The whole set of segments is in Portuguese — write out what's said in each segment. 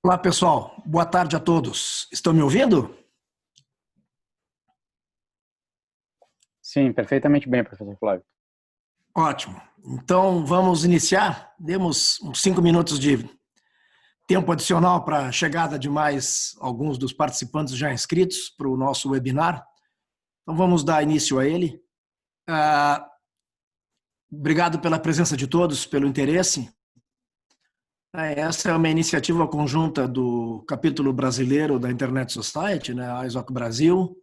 Olá, pessoal. Boa tarde a todos. Estão me ouvindo? Sim, perfeitamente bem, professor Flávio. Ótimo. Então, vamos iniciar. Demos uns 5 minutos de tempo adicional para a chegada de mais alguns dos participantes já inscritos para o nosso webinar. Então, vamos dar início a ele. Obrigado pela presença de todos, pelo interesse. Essa é uma iniciativa conjunta do capítulo brasileiro da Internet Society, né, a ISOC Brasil,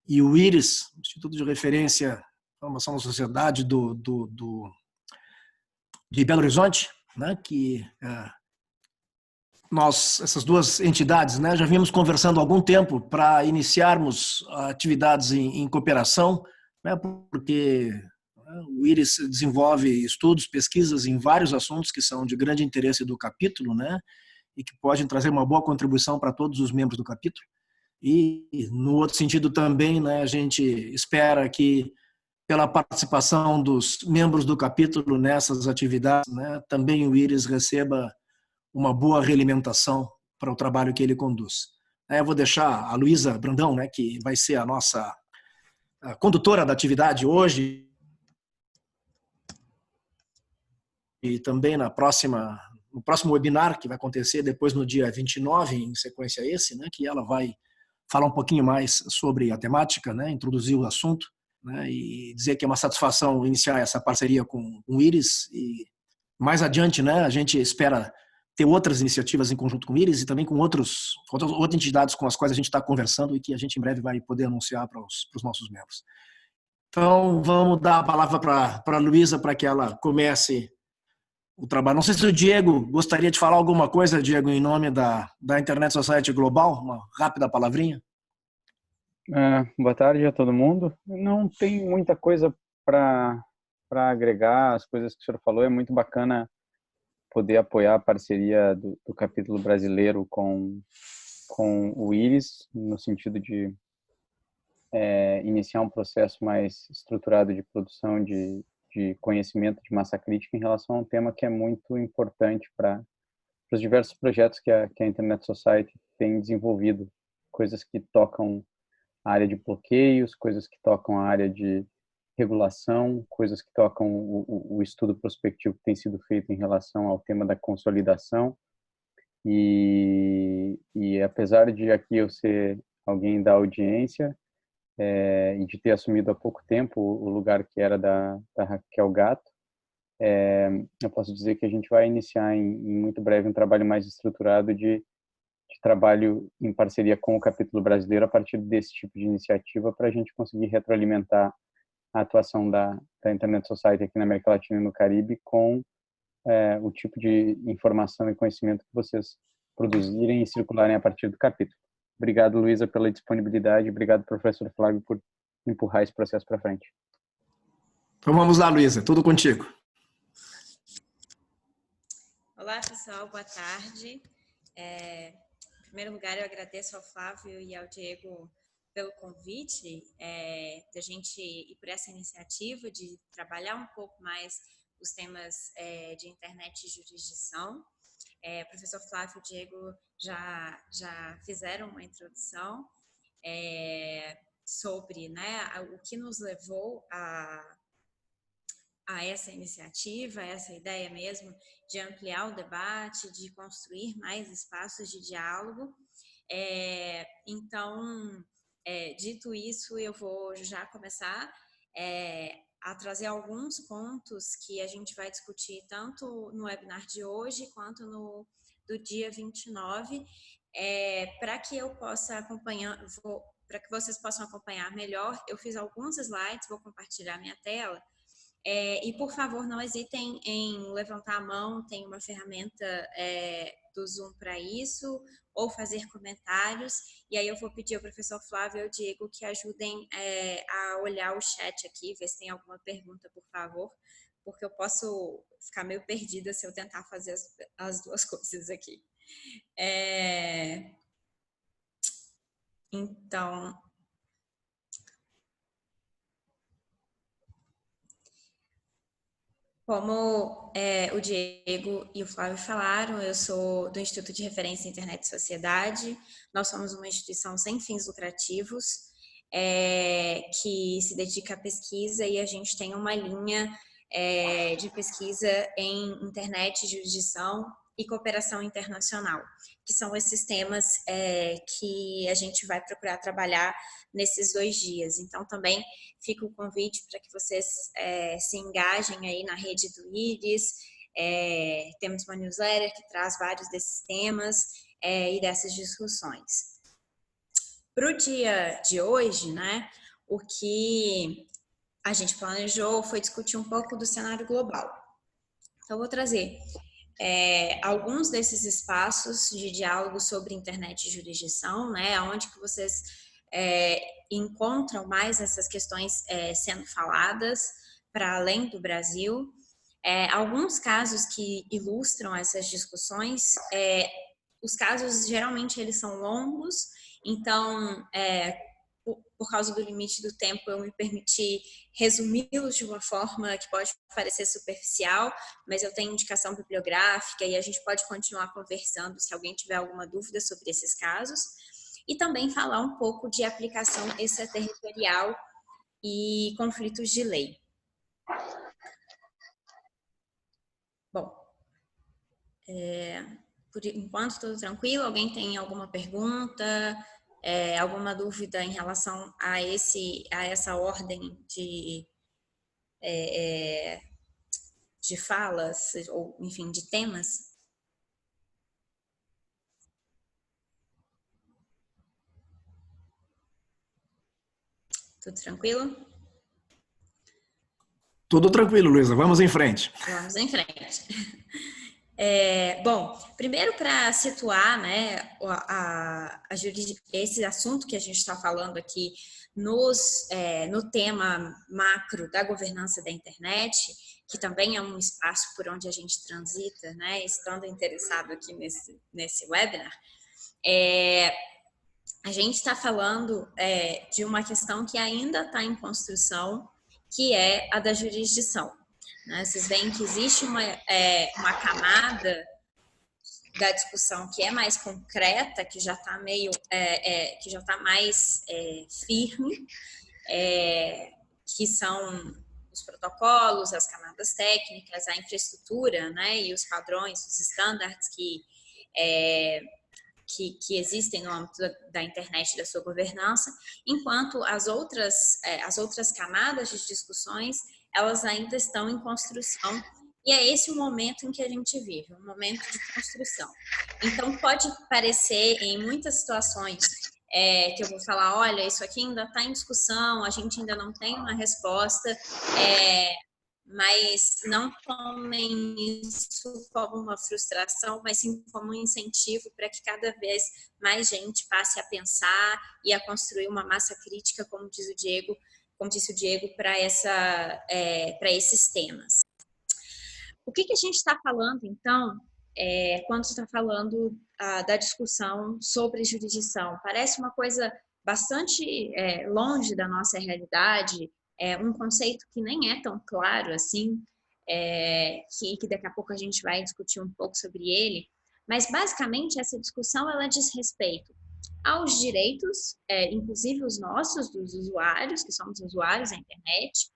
e o IRIS, Instituto de Referência Formação da Sociedade de Belo Horizonte, né, que essas duas entidades, né, já vínhamos conversando há algum tempo para iniciarmos atividades em cooperação, né, porque o IRIS desenvolve estudos, pesquisas em vários assuntos que são de grande interesse do capítulo, né, e que podem trazer uma boa contribuição para todos os membros do capítulo. E, no outro sentido também, né, a gente espera que, pela participação dos membros do capítulo nessas atividades, né, também o IRIS receba uma boa realimentação para o trabalho que ele conduz. Eu vou deixar a Luísa Brandão, né, que vai ser a nossa condutora da atividade hoje e também no próximo webinar, que vai acontecer depois no dia 29, em sequência a esse, né, que ela vai falar um pouquinho mais sobre a temática, né, introduzir o assunto, né, e dizer que é uma satisfação iniciar essa parceria com o IRIS e mais adiante, né, a gente espera ter outras iniciativas em conjunto com o IRIS e também com outras entidades com as quais a gente está conversando e que a gente em breve vai poder anunciar para os nossos membros. Então, vamos dar a palavra para a Luísa para que ela comece o trabalho. Não sei se o Diego gostaria de falar alguma coisa, Diego, em nome da Internet Society Global, uma rápida palavrinha. Boa tarde a todo mundo. Não tem muita coisa para agregar, as coisas que o senhor falou. É muito bacana poder apoiar a parceria do capítulo brasileiro com o IRIS, no sentido de iniciar um processo mais estruturado de produção de conhecimento de massa crítica em relação a um tema que é muito importante para os diversos projetos que a Internet Society tem desenvolvido, coisas que tocam a área de bloqueios, coisas que tocam a área de regulação, coisas que tocam o estudo prospectivo que tem sido feito em relação ao tema da consolidação. E apesar de aqui eu ser alguém da audiência e de ter assumido há pouco tempo o lugar que era da Raquel Gato, eu posso dizer que a gente vai iniciar em muito breve um trabalho mais estruturado de trabalho em parceria com o capítulo brasileiro a partir desse tipo de iniciativa para a gente conseguir retroalimentar a atuação da Internet Society aqui na América Latina e no Caribe com o tipo de informação e conhecimento que vocês produzirem e circularem a partir do capítulo. Obrigado, Luísa, pela disponibilidade. Obrigado, professor Flávio, por empurrar esse processo para frente. Então vamos lá, Luísa, tudo contigo. Olá, pessoal, boa tarde. Em primeiro lugar, eu agradeço ao Flávio e ao Diego pelo convite da gente ir por essa iniciativa de trabalhar um pouco mais os temas de internet e jurisdição. O professor Flávio e o Diego já fizeram uma introdução sobre, né, o que nos levou a essa iniciativa, a essa ideia mesmo de ampliar o debate, de construir mais espaços de diálogo. Então, dito isso, eu vou já começar a trazer alguns pontos que a gente vai discutir tanto no webinar de hoje quanto no do dia 29, para que eu possa acompanhar, para que vocês possam acompanhar melhor, eu fiz alguns slides, vou compartilhar minha tela. E, por favor, não hesitem em levantar a mão, tem uma ferramenta do Zoom para isso, ou fazer comentários, e aí eu vou pedir ao professor Flávio e ao Diego que ajudem a olhar o chat aqui, ver se tem alguma pergunta, por favor, porque eu posso ficar meio perdida se eu tentar fazer as duas coisas aqui. Então... Como o Diego e o Flávio falaram, eu sou do Instituto de Referência Internet e Sociedade. Nós somos uma instituição sem fins lucrativos, que se dedica à pesquisa, e a gente tem uma linha de pesquisa em internet, jurisdição e cooperação internacional, que são esses temas que a gente vai procurar trabalhar nesses 2 dias. Então, também fica o convite para que vocês se engajem aí na rede do IRIS. Temos uma newsletter que traz vários desses temas e dessas discussões. Para o dia de hoje, né, o que a gente planejou foi discutir um pouco do cenário global. Então, eu vou trazer alguns desses espaços de diálogo sobre internet e jurisdição, né, onde que vocês encontram mais essas questões sendo faladas para além do Brasil. Alguns casos que ilustram essas discussões. Os casos, geralmente, eles são longos, então, por causa do limite do tempo, eu me permiti resumi-los de uma forma que pode parecer superficial, mas eu tenho indicação bibliográfica e a gente pode continuar conversando se alguém tiver alguma dúvida sobre esses casos. E também falar um pouco de aplicação extraterritorial e conflitos de lei. Bom, por enquanto tudo tranquilo. Alguém tem alguma pergunta, alguma dúvida em relação a essa ordem de falas, ou enfim, de temas? Tudo tranquilo? Tudo tranquilo, Luísa. Vamos em frente. Vamos em frente. Bom, primeiro, para situar, né, esse assunto que a gente está falando aqui no tema macro da governança da internet, que também é um espaço por onde a gente transita, né, estando interessado aqui nesse webinar, a gente está falando de uma questão que ainda está em construção, que é a da jurisdição. Né? Vocês veem que existe uma camada da discussão que é mais concreta, que já está que já está mais firme, que são os protocolos, as camadas técnicas, a infraestrutura, né, e os padrões, os estándares que existem no âmbito da internet e da sua governança, enquanto as outras camadas de discussões, elas ainda estão em construção, e é esse o momento em que a gente vive, um momento de construção. Então, pode parecer, em muitas situações, que eu vou falar, olha, isso aqui ainda está em discussão, a gente ainda não tem uma resposta, mas não tomem isso como uma frustração, mas sim como um incentivo para que cada vez mais gente passe a pensar e a construir uma massa crítica, como disse o Diego, para esses temas. O que a gente está falando, então, quando está falando da discussão sobre jurisdição? Parece uma coisa bastante longe da nossa realidade, um conceito que nem é tão claro assim, que daqui a pouco a gente vai discutir um pouco sobre ele, mas basicamente essa discussão ela diz respeito aos direitos, inclusive os nossos, dos usuários, que somos usuários da internet.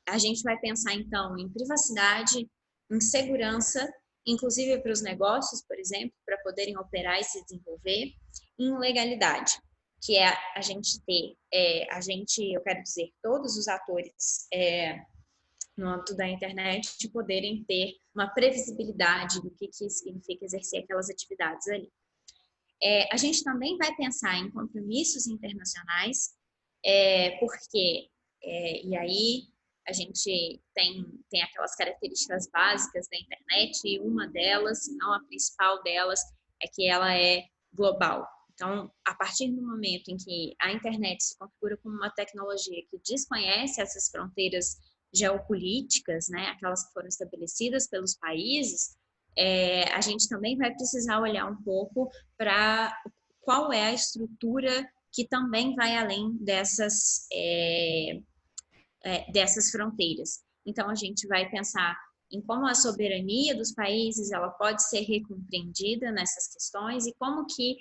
A gente vai pensar então em privacidade, em segurança, inclusive para os negócios, por exemplo, para poderem operar e se desenvolver, e em legalidade, que é a gente ter, eu quero dizer, todos os atores no âmbito da internet de poderem ter uma previsibilidade do que significa exercer aquelas atividades ali. A gente também vai pensar em compromissos internacionais, porque, e aí a gente tem aquelas características básicas da internet, e uma delas, se não a principal delas, é que ela é global. Então, a partir do momento em que a internet se configura como uma tecnologia que desconhece essas fronteiras geopolíticas, né, aquelas que foram estabelecidas pelos países, a gente também vai precisar olhar um pouco para qual é a estrutura que também vai além dessas fronteiras. Então, a gente vai pensar em como a soberania dos países ela pode ser recompreendida nessas questões e como que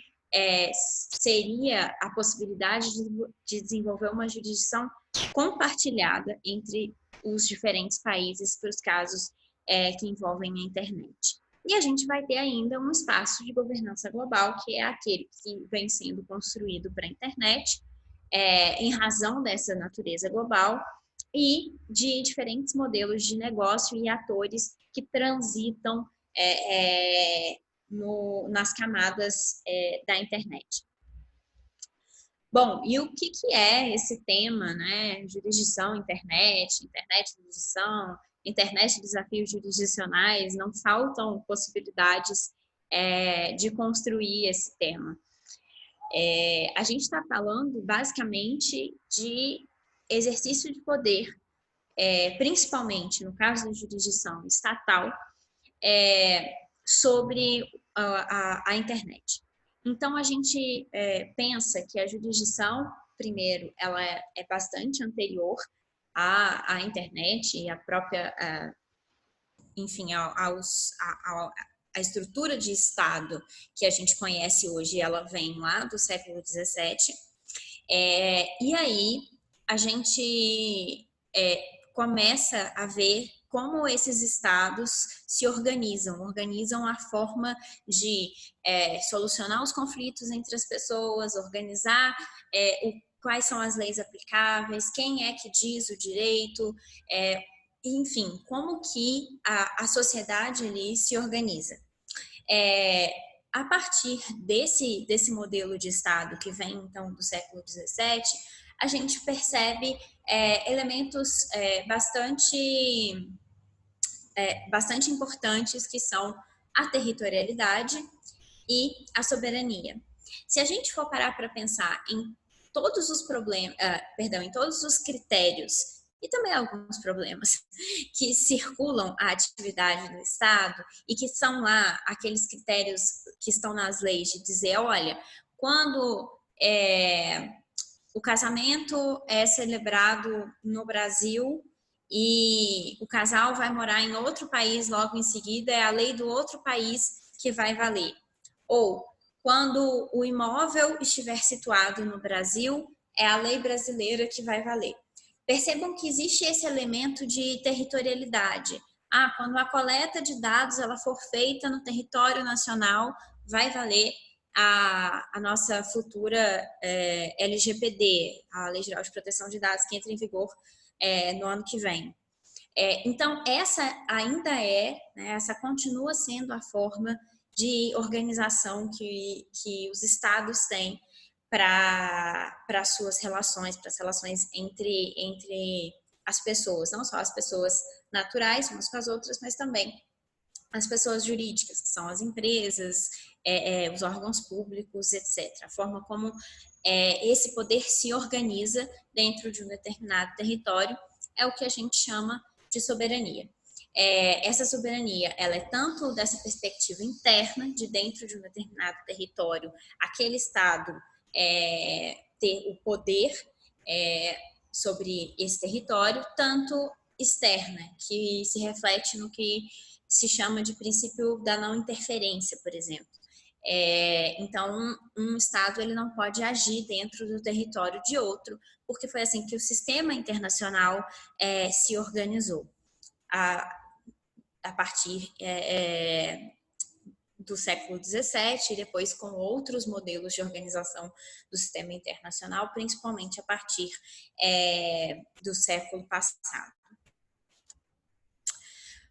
seria a possibilidade de desenvolver uma jurisdição compartilhada entre os diferentes países para os casos que envolvem a internet. E a gente vai ter ainda um espaço de governança global, que é aquele que vem sendo construído para a internet, em razão dessa natureza global, e de diferentes modelos de negócio e atores que transitam nas camadas da internet. Bom, e o que é esse tema, né? Jurisdição, internet, jurisdição, internet, desafios jurisdicionais, não faltam possibilidades de construir esse tema. A gente está falando, basicamente, de exercício de poder, principalmente no caso da jurisdição estatal, sobre a internet. Então, a gente pensa que a jurisdição, primeiro, ela é bastante anterior à internet e à própria, enfim, a estrutura de Estado que a gente conhece hoje, ela vem lá do século XVII. E aí, a gente começa a ver como esses estados se organizam a forma de solucionar os conflitos entre as pessoas, organizar quais são as leis aplicáveis, quem é que diz o direito, enfim, como que a sociedade ali se organiza. A partir desse modelo de Estado que vem, então, do século XVII, a gente percebe elementos bastante importantes, que são a territorialidade e a soberania. Se a gente for parar para pensar em todos os em todos os critérios e também alguns problemas que circulam a atividade do Estado e que são lá aqueles critérios que estão nas leis de dizer, olha, quando o casamento é celebrado no Brasil e o casal vai morar em outro país logo em seguida, é a lei do outro país que vai valer. Ou, quando o imóvel estiver situado no Brasil, é a lei brasileira que vai valer. Percebam que existe esse elemento de territorialidade. Quando a coleta de dados ela for feita no território nacional, vai valer a nossa futura LGPD, a Lei Geral de Proteção de Dados, que entra em vigor no ano que vem. Então, essa ainda essa continua sendo a forma de organização que os estados têm para as suas relações, para as relações entre as pessoas, não só as pessoas naturais umas com as outras, mas também as pessoas jurídicas, que são as empresas, os órgãos públicos, etc. A forma como esse poder se organiza dentro de um determinado território é o que a gente chama de soberania. Essa soberania, ela é tanto dessa perspectiva interna, de dentro de um determinado território, aquele Estado ter o poder sobre esse território, tanto externa, que se reflete no que se chama de princípio da não interferência, por exemplo. Então, um Estado ele não pode agir dentro do território de outro, porque foi assim que o sistema internacional se organizou. A partir do século XVII e depois com outros modelos de organização do sistema internacional, principalmente a partir do século passado.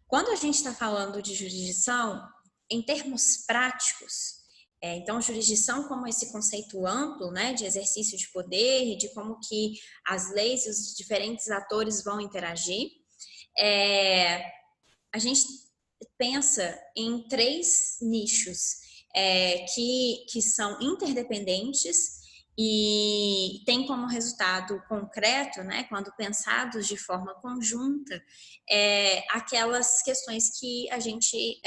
Quando a gente está falando de jurisdição, em termos práticos, então jurisdição como esse conceito amplo, né, de exercício de poder e de como que as leis e os diferentes atores vão interagir, a gente pensa em 3 nichos que são interdependentes e tem como resultado concreto, né, quando pensados de forma conjunta, aquelas questões que a gente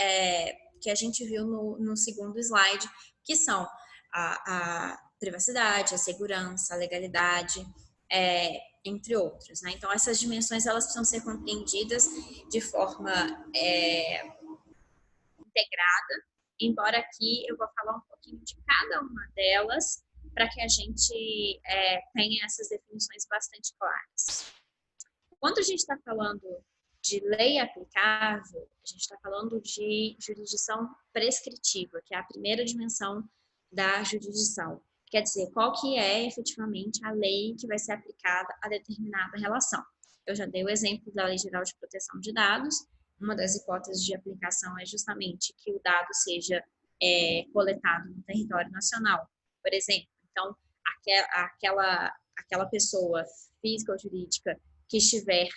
viu no segundo slide, que são a privacidade, a segurança, a legalidade, entre outros, né? Então, essas dimensões elas precisam ser compreendidas de forma integrada, embora aqui eu vou falar um pouquinho de cada uma delas para que a gente tenha essas definições bastante claras. Quando a gente está falando de lei aplicável, a gente está falando de jurisdição prescritiva, que é a primeira dimensão da jurisdição. Quer dizer, qual que é efetivamente a lei que vai ser aplicada a determinada relação. Eu já dei o exemplo da Lei Geral de Proteção de Dados. Uma das hipóteses de aplicação é justamente que o dado seja coletado no território nacional, por exemplo. Então, aquela pessoa física ou jurídica que estiver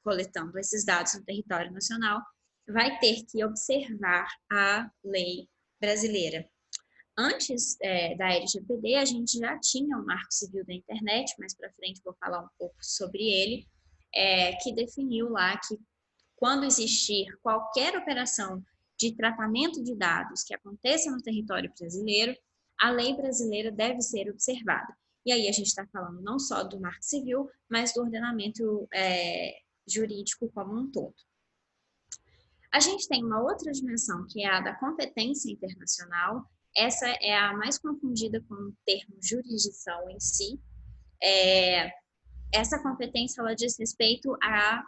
coletando esses dados no território nacional vai ter que observar a lei brasileira. Antes da LGPD, a gente já tinha o Marco Civil da Internet, mais para frente vou falar um pouco sobre ele, que definiu lá que quando existir qualquer operação de tratamento de dados que aconteça no território brasileiro, a lei brasileira deve ser observada. E aí a gente está falando não só do Marco Civil, mas do ordenamento jurídico como um todo. A gente tem uma outra dimensão, que é a da competência internacional. Essa é a mais confundida com o termo jurisdição em si. Essa competência ela diz respeito à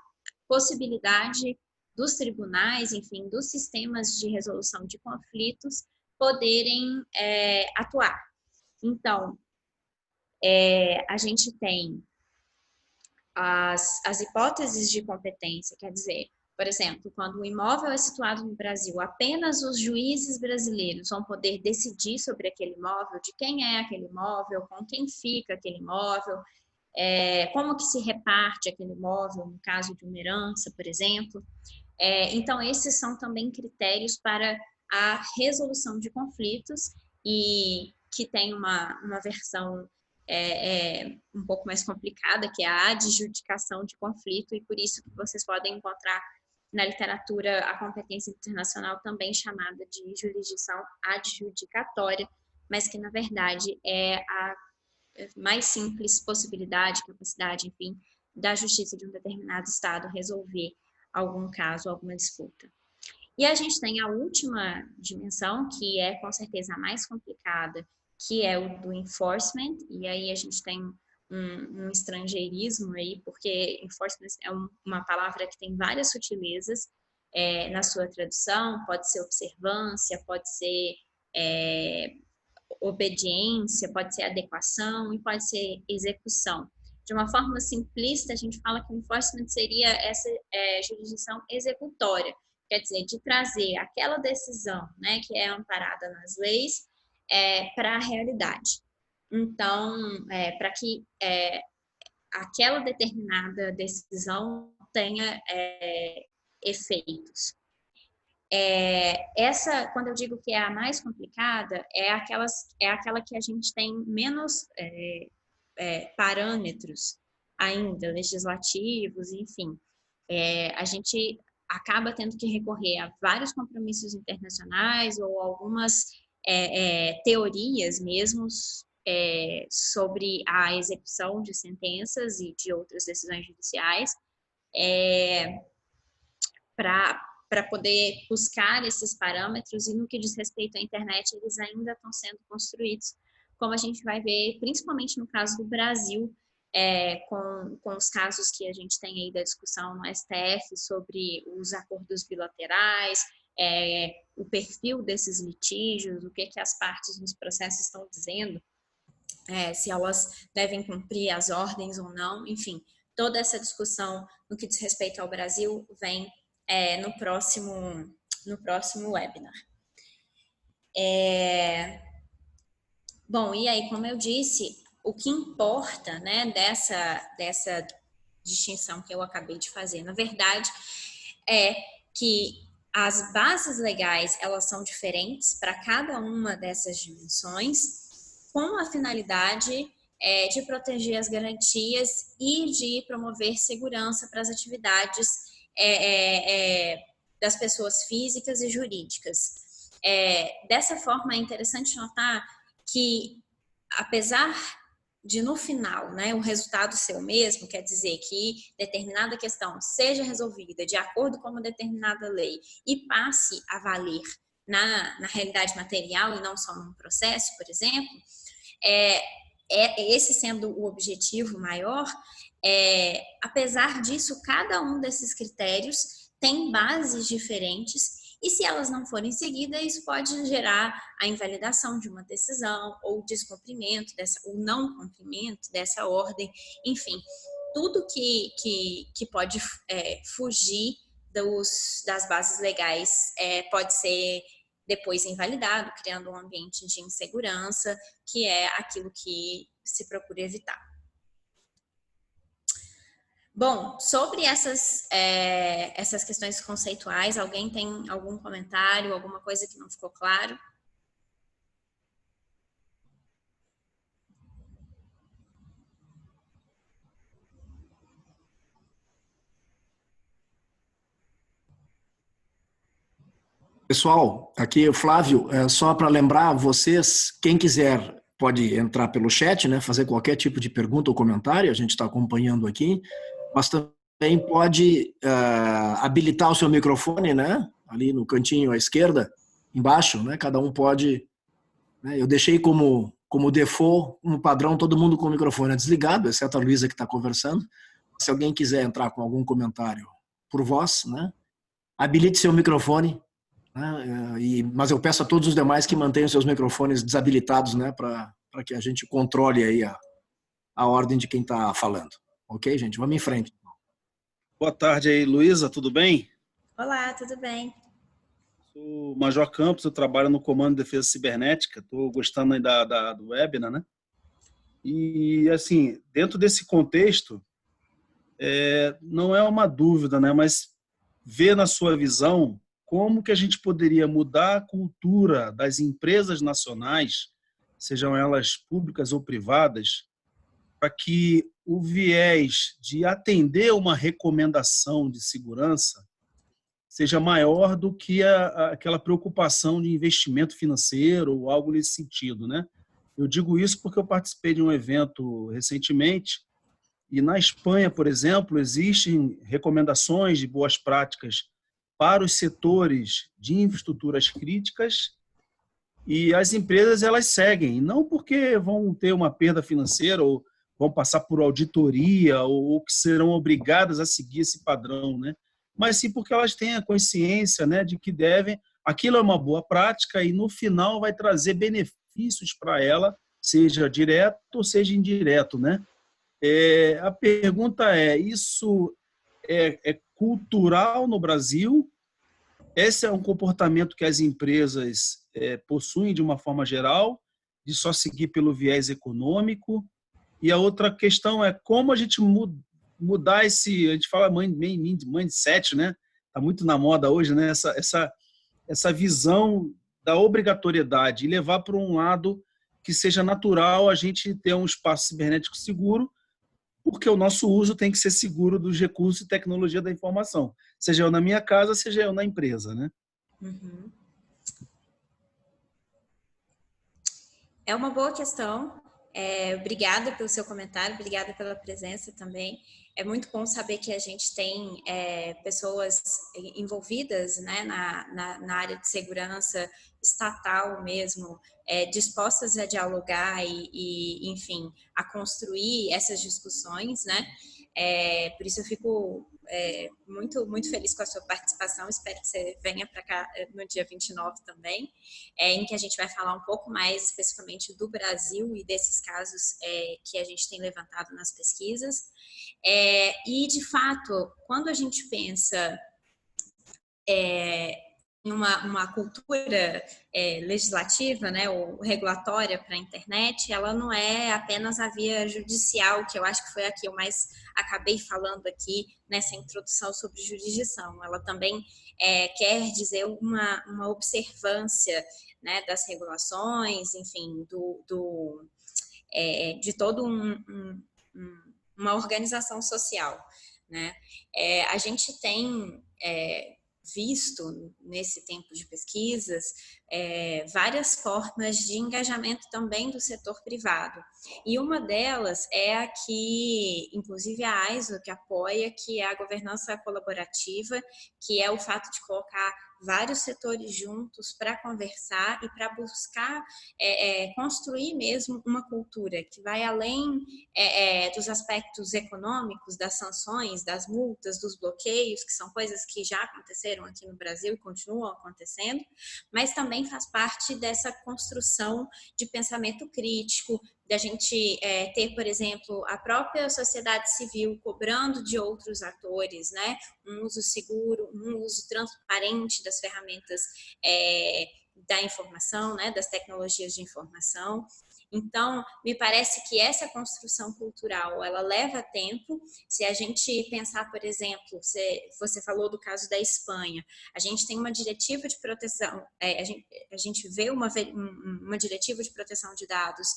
possibilidade dos tribunais, enfim, dos sistemas de resolução de conflitos poderem atuar. Então, a gente tem as hipóteses de competência, quer dizer, por exemplo, quando o imóvel é situado no Brasil, apenas os juízes brasileiros vão poder decidir sobre aquele imóvel, de quem é aquele imóvel, com quem fica aquele imóvel, como que se reparte aquele imóvel, no caso de uma herança, por exemplo. Então, esses são também critérios para a resolução de conflitos e que tem uma versão um pouco mais complicada, que é a adjudicação de conflito, e por isso que vocês podem encontrar na literatura a competência internacional também chamada de jurisdição adjudicatória, mas que na verdade é a mais simples possibilidade, capacidade, enfim, da justiça de um determinado estado resolver algum caso, alguma disputa. E a gente tem a última dimensão, que é com certeza a mais complicada, que é o do enforcement, e aí a gente tem um estrangeirismo aí, porque enforcement é uma palavra que tem várias sutilezas na sua tradução, pode ser observância, pode ser obediência, pode ser adequação e pode ser execução. De uma forma simplista, a gente fala que o enforcement seria essa jurisdição executória, quer dizer, de trazer aquela decisão, né, que é amparada nas leis, para a realidade. Então, para que aquela determinada decisão tenha efeitos. Quando eu digo que é a mais complicada, é aquela que a gente tem menos parâmetros ainda, legislativos, enfim. A gente acaba tendo que recorrer a vários compromissos internacionais ou algumas teorias mesmo sobre a execução de sentenças e de outras decisões judiciais para poder buscar esses parâmetros, e no que diz respeito à internet, eles ainda estão sendo construídos, como a gente vai ver, principalmente no caso do Brasil, com os casos que a gente tem aí da discussão no STF sobre os acordos bilaterais, o perfil desses litígios, o que as partes nos processos estão dizendo, se elas devem cumprir as ordens ou não, enfim, toda essa discussão no que diz respeito ao Brasil vem no próximo webinar. Bom, e aí, como eu disse, o que importa, né, dessa distinção que eu acabei de fazer, na verdade, é que as bases legais, elas são diferentes para cada uma dessas dimensões, com a finalidade de proteger as garantias e de promover segurança para as atividades das pessoas físicas e jurídicas. Dessa forma, é interessante notar que, apesar de no final, né, o resultado seu mesmo, quer dizer que determinada questão seja resolvida de acordo com uma determinada lei e passe a valer na realidade material e não só num processo, por exemplo, esse sendo o objetivo maior, apesar disso, cada um desses critérios tem bases diferentes e se elas não forem seguidas, isso pode gerar a invalidação de uma decisão ou o descumprimento ou não cumprimento dessa ordem, enfim, tudo que pode fugir das bases legais pode ser depois invalidado, criando um ambiente de insegurança, que é aquilo que se procura evitar. Bom, sobre essas questões conceituais, alguém tem algum comentário, alguma coisa que não ficou claro? Pessoal, aqui é o Flávio, só para lembrar vocês, quem quiser pode entrar pelo chat, né, fazer qualquer tipo de pergunta ou comentário, a gente está acompanhando aqui, mas também pode habilitar o seu microfone, né, ali no cantinho à esquerda, embaixo, né, cada um pode, né, eu deixei como default, no padrão, todo mundo com o microfone desligado, exceto a Luísa que está conversando. Se alguém quiser entrar com algum comentário por voz, né, habilite seu microfone, né? Mas eu peço a todos os demais que mantenham seus microfones desabilitados, né, para que a gente controle aí a ordem de quem está falando. Ok, gente? Vamos em frente. Boa tarde aí, Luísa, tudo bem? Olá, tudo bem? Sou o Major Campos, eu trabalho no Comando de Defesa Cibernética, estou gostando aí do webinar, né? E, assim, dentro desse contexto, não é uma dúvida, né, mas ver na sua visão como que a gente poderia mudar a cultura das empresas nacionais, sejam elas públicas ou privadas, para que o viés de atender uma recomendação de segurança seja maior do que aquela preocupação de investimento financeiro ou algo nesse sentido, né? Eu digo isso porque eu participei de um evento recentemente e na Espanha, por exemplo, existem recomendações de boas práticas para os setores de infraestruturas críticas e as empresas elas seguem, não porque vão ter uma perda financeira ou vão passar por auditoria ou que serão obrigadas a seguir esse padrão, né? Mas sim porque elas têm a consciência, né, de que devem, aquilo é uma boa prática e no final vai trazer benefícios para ela, seja direto ou seja indireto, né? A pergunta isso é cultural no Brasil? Esse é um comportamento que as empresas possuem de uma forma geral, de só seguir pelo viés econômico? E a outra questão é como a gente mudar a gente fala mindset, né? Está muito na moda hoje, né? Essa visão da obrigatoriedade e levar para um lado que seja natural a gente ter um espaço cibernético seguro, porque o nosso uso tem que ser seguro dos recursos e tecnologia da informação, seja eu na minha casa, seja eu na empresa, né? Uhum. É uma boa questão. Obrigada pelo seu comentário, obrigada pela presença também. É muito bom saber que a gente tem pessoas envolvidas, né, na área de segurança estatal mesmo, dispostas a dialogar e, enfim, a construir essas discussões, né? Por isso eu fico muito, muito feliz com a sua participação. Espero que você venha para cá no dia 29 também, em que a gente vai falar um pouco mais especificamente do Brasil e desses casos que a gente tem levantado nas pesquisas. E, de fato, quando a gente pensa uma cultura legislativa, né, ou regulatória para a internet, ela não é apenas a via judicial, que eu acho que foi a que eu mais acabei falando aqui nessa introdução sobre jurisdição. Ela também quer dizer uma observância, né, das regulações, enfim, de todo uma organização social, né? A gente tem visto nesse tempo de pesquisas várias formas de engajamento também do setor privado. E uma delas é a que, inclusive, a AISO que apoia, que é a governança colaborativa, que é o fato de colocar vários setores juntos para conversar e para buscar construir mesmo uma cultura que vai além dos aspectos econômicos, das sanções, das multas, dos bloqueios, que são coisas que já aconteceram aqui no Brasil e continuam acontecendo, mas também faz parte dessa construção de pensamento crítico, da gente ter, por exemplo, a própria sociedade civil cobrando de outros atores, né, um uso seguro, um uso transparente das ferramentas da informação, né, das tecnologias de informação. Então, me parece que essa construção cultural, ela leva tempo. Se a gente pensar, por exemplo, você falou do caso da Espanha, a gente tem uma diretiva de proteção, a gente vê uma diretiva de proteção de dados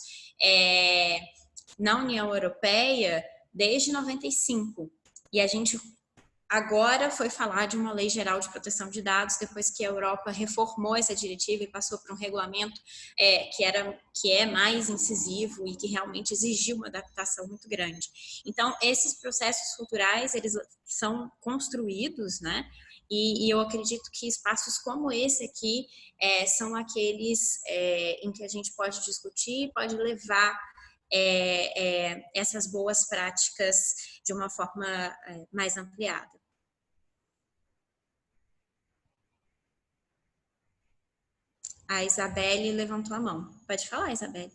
na União Europeia desde 95, e a gente agora foi falar de uma lei geral de proteção de dados, depois que a Europa reformou essa diretiva e passou para um regulamento que é mais incisivo e que realmente exigiu uma adaptação muito grande. Então, esses processos culturais, eles são construídos, né? E eu acredito que espaços como esse aqui são aqueles em que a gente pode discutir, pode levar essas boas práticas de uma forma mais ampliada. A Isabelle levantou a mão. Pode falar, Isabelle.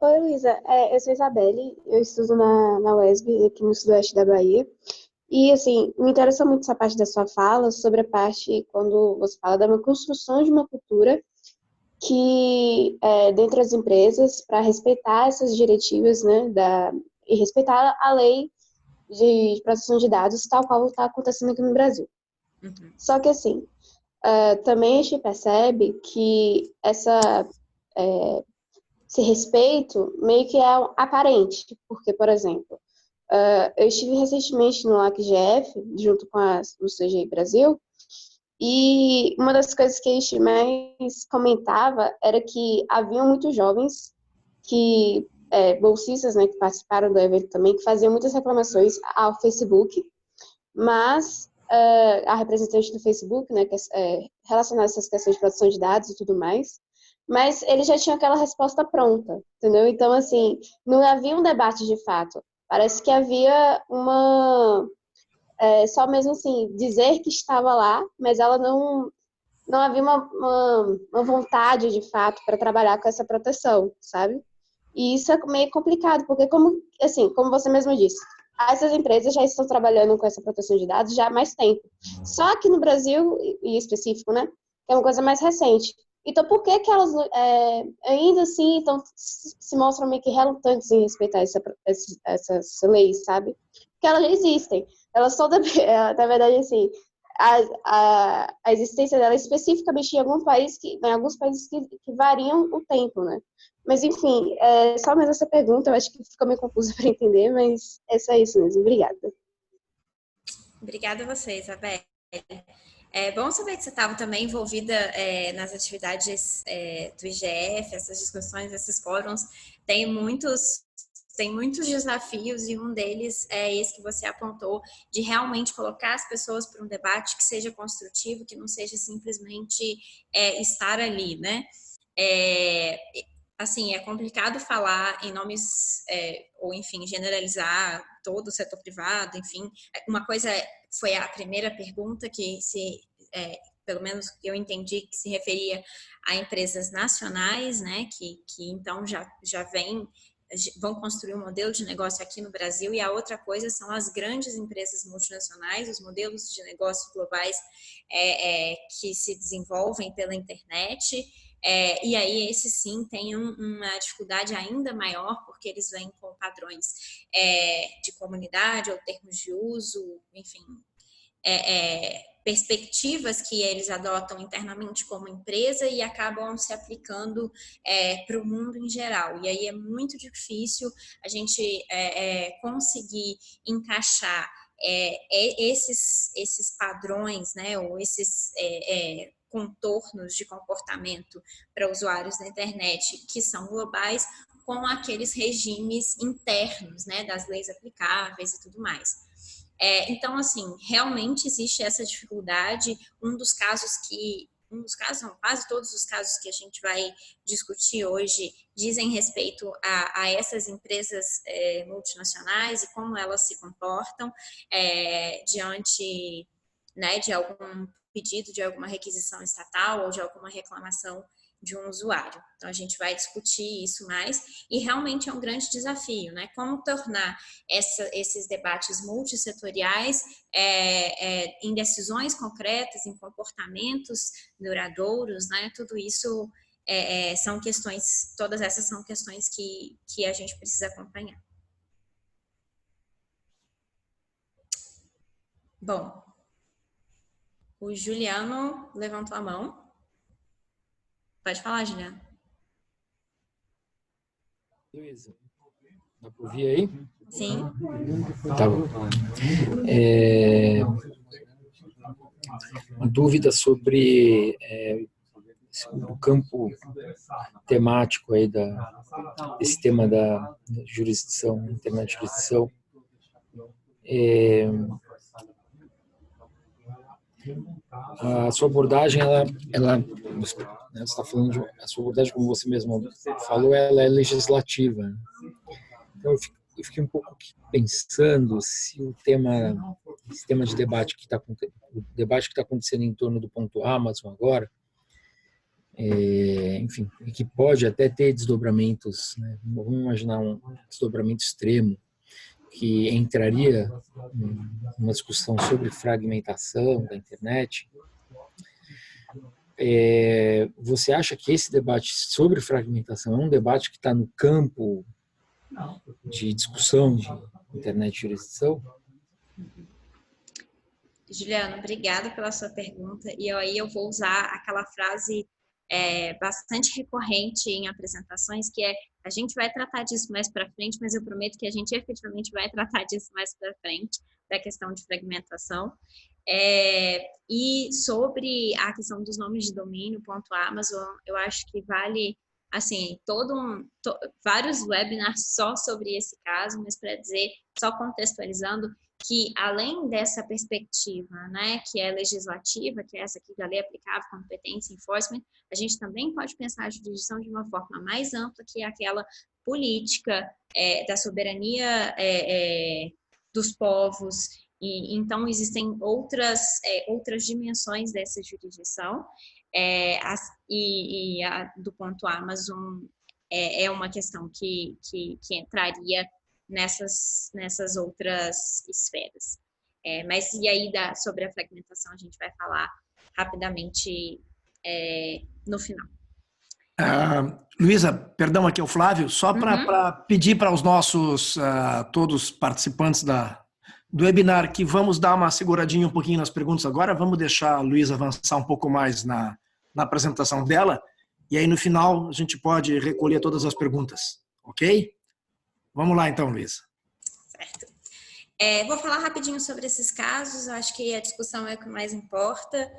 Oi, Luísa. Eu sou Isabelle, eu estudo na UESB, aqui no sudoeste da Bahia. E, assim, me interessa muito essa parte da sua fala, sobre a parte quando você fala da construção de uma cultura que, dentro das empresas, para respeitar essas diretivas, né, e respeitar a lei de proteção de dados, tal qual está acontecendo aqui no Brasil. Uhum. Só que, assim, também a gente percebe que esse respeito meio que é aparente, porque, por exemplo, eu estive recentemente no LACGF, junto com o CGI Brasil, e uma das coisas que a gente mais comentava era que haviam muitos jovens bolsistas, né, que participaram do evento também, que faziam muitas reclamações ao Facebook, mas a representante do Facebook, né, relacionada a essas questões de proteção de dados e tudo mais, mas ele já tinha aquela resposta pronta, entendeu? Então, assim, não havia um debate de fato. Parece que havia só mesmo assim, dizer que estava lá, mas ela não havia uma vontade de fato para trabalhar com essa proteção, sabe? E isso é meio complicado, porque como você mesmo disse, essas empresas já estão trabalhando com essa proteção de dados já há mais tempo. Só que no Brasil, em específico, né, é uma coisa mais recente. Então, por que elas ainda assim se mostram meio que relutantes em respeitar essas leis, sabe? Porque elas já existem. Elas só, na verdade, assim, a existência dela especificamente em alguns países que variam o tempo, né? Mas, enfim, só mais essa pergunta, eu acho que ficou meio confusa para entender, mas é só isso mesmo. Obrigada. Obrigada a você, Isabelle. É bom saber que você estava também envolvida nas atividades do IGF, essas discussões, esses fóruns. Tem muitos desafios e um deles é esse que você apontou, de realmente colocar as pessoas para um debate que seja construtivo, que não seja simplesmente estar ali, né? Assim, é complicado falar em nomes, ou enfim, generalizar todo o setor privado, enfim. Uma coisa foi a primeira pergunta que pelo menos eu entendi que se referia a empresas nacionais, né, que então já vão construir um modelo de negócio aqui no Brasil, e a outra coisa são as grandes empresas multinacionais, os modelos de negócio globais que se desenvolvem pela internet. E aí, esses sim têm uma dificuldade ainda maior, porque eles vêm com padrões de comunidade ou termos de uso, enfim, perspectivas que eles adotam internamente como empresa e acabam se aplicando para o mundo em geral. E aí é muito difícil a gente conseguir encaixar esses padrões, né, ou esses contornos de comportamento para usuários da internet que são globais com aqueles regimes internos, né, das leis aplicáveis e tudo mais. Então, assim, realmente existe essa dificuldade. Um dos casos, não, quase todos os casos que a gente vai discutir hoje dizem respeito a essas empresas multinacionais e como elas se comportam diante, né, de algum pedido, de alguma requisição estatal ou de alguma reclamação de um usuário. Então, a gente vai discutir isso mais e realmente é um grande desafio, né? Como tornar esses debates multissetoriais em decisões concretas, em comportamentos duradouros, né? Tudo isso são questões, todas essas são questões que a gente precisa acompanhar. Bom, o Juliano levantou a mão. Pode falar, Juliano. Luísa, dá para ouvir aí? Sim. Tá bom. Uma dúvida sobre o campo temático aí desse tema da jurisdição, internet jurisdição. A sua abordagem, você está falando a sua abordagem, como você mesmo falou, ela é legislativa. Então, eu fiquei um pouco pensando se esse tema de debate o debate que está acontecendo em torno do ponto Amazon agora, enfim, que pode até ter desdobramentos, né? Vamos imaginar um desdobramento extremo, que entraria numa discussão sobre fragmentação da internet. Você acha que esse debate sobre fragmentação é um debate que está no campo de discussão de internet e jurisdição? Juliano, obrigada pela sua pergunta. E aí eu vou usar aquela frase bastante recorrente em apresentações, que a gente vai tratar disso mais para frente, mas eu prometo que a gente efetivamente vai tratar disso mais para frente, da questão de fragmentação. E sobre a questão dos nomes de domínio, .amazon, eu acho que vale, assim, vários webinars só sobre esse caso, mas para dizer, só contextualizando, que além dessa perspectiva, né, que é legislativa, que é essa aqui da lei aplicável, competência, enforcement, a gente também pode pensar a jurisdição de uma forma mais ampla, que é aquela política da soberania dos povos. E então existem outras dimensões dessa jurisdição, e a do ponto Amazon é uma questão que entraria nessas outras esferas. Mas e aí sobre a fragmentação a gente vai falar rapidamente no final. Luísa, perdão, aqui é o Flávio, só para pedir para os nossos todos participantes do webinar que vamos dar uma seguradinha um pouquinho nas perguntas agora, vamos deixar a Luísa avançar um pouco mais na apresentação dela, e aí no final a gente pode recolher todas as perguntas, ok? Vamos lá então, Luísa. Certo. Vou falar rapidinho sobre esses casos, acho que a discussão é o que mais importa.